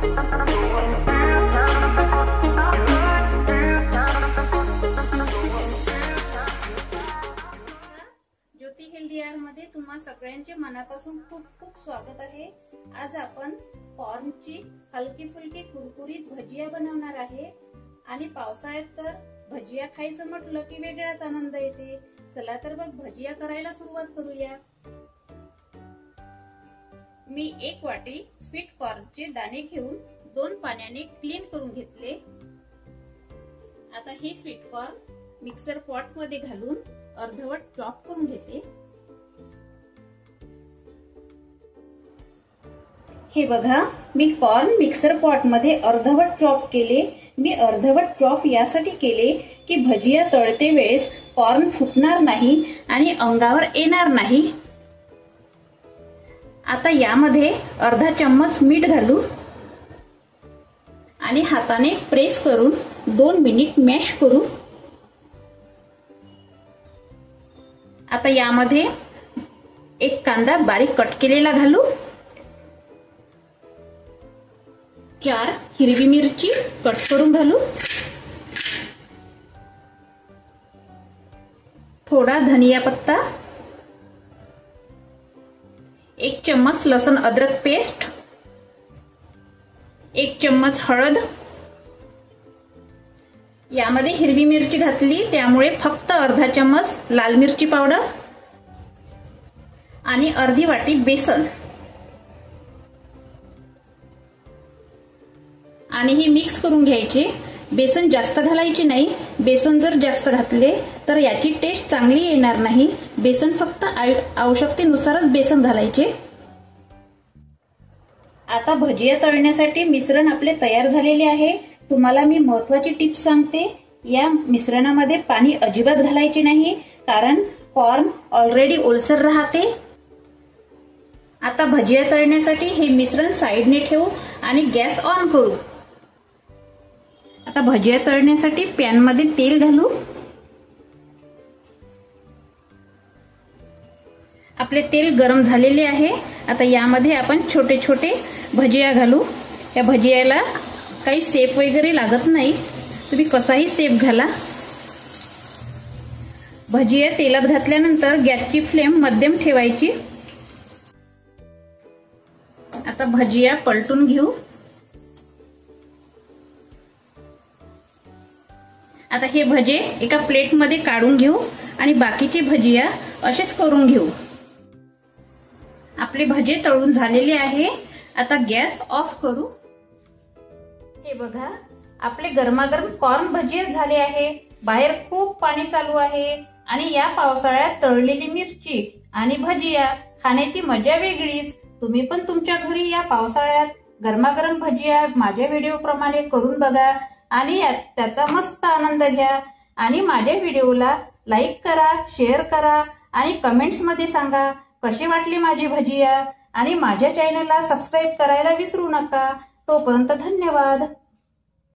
ज्योती healthy आहार मध्ये तुम्हा सगळ्यांचे मनापासून खूप खूप स्वागत आहे। आज आपण कॉर्नची हलकी फुलकी कुरकुरीत भजिया बनवणार आहे आणि पावसाळ्यात तर भजिया खायचं म्हटलं की वेगळाच आनंद येते। चला तर मग भजिया करायला सुरुवात करूया। मी एक वाटी स्वीट कॉर्नचे दाणे घेऊन 2 पाण्याने क्लीन करून घेतले। आता हे स्वीट कॉर्न मिक्सर पॉट मध्ये घालून अर्धवट चॉप करून घेते। हे बघा, मी कॉर्न मिक्सर पॉट मध्ये अर्धवट चॉप केले। मी अर्धवट चॉप यासाठी केले की भजिया तळते वेळेस कॉर्न फुटणार नाही आणि अंगावर येणार नाही। आता यामध्ये अर्धा चम्मच मीठ घालू आणि हाताने प्रेस करून 2 मिनिट मॅश करू। आता यामध्ये एक कांदा बारीक कट केलेला घालू, 4 हिरवी मिरची कट करून घालू, थोडा धनिया पत्ता, 1 चम्मच लसूण अदरक पेस्ट, 1 चम्मच हळद। यामध्ये हिरवी मिरची घातली त्यामुळे फक्त अर्धा चम्मच लाल मिरची पावडर आणि अर्धी वाटी बेसन आणि हे मिक्स करून घ्यायचे। बेसन जास्त घालायचे नाही, बेसन जर जास्त घातले तर याची टेस्ट चांगली येणार नाही। बेसन फक्त आवश्यकतेनुसारच बेसन घालायचे। आता भजिया तळण्यासाठी मिश्रण आपले तयार झालेले आहे। तुम्हाला मी महत्त्वाची टिप्स सांगते, या मिश्रणामध्ये पाणी अजिबात घालायचे नाही कारण कॉर्न ऑलरेडी ओलसर राहते। आता भजिया तळण्यासाठी हे मिश्रण साइडने ठेवू आणि गॅस ऑन करू। आता भजिया तळण्यासाठी पॅन मध्ये तेल घालू। आपले तेल गरम झालेले आहे। आता यामध्ये आपण छोटे छोटे भजिया घालू। या भजियाला काही शेप वगैरे लागत नाही, तुम्ही कसाही शेप घाला। भजिया तेलात घातल्यानंतर गॅसची फ्लेम मध्यम ठेवायची। आता भजिया पलटून घेऊ। आता हे भजे एका प्लेट मध्ये काढून घेऊ आणि बाकीचे भजिया असेच करून घेऊ। आपले भजे तळून झालेले आहे। आता गॅस ऑफ करू। हे बघा, आपले गरमागरम कॉर्न भजिया झाले आहे। बाहेर खूप पाणी चालू आहे आणि या पावसाळ्यात तळलेली मिरची आणि भजिया खाण्याची मजा वेगळीच। तुम्ही पण तुमच्या घरी या पावसाळ्यात गरमागरम भजिया माझ्या व्हिडिओ प्रमाणे करून बघा आणि त्याचा मस्त आनंद घ्या। आणि माझ्या व्हिडिओला लाईक करा, शेअर करा आणि कमेंट्स मध्ये सांगा कशी वाटली माझी भजिया। आणि माझ्या चॅनलला सबस्क्राईब करायला विसरू नका। तोपर्यंत धन्यवाद।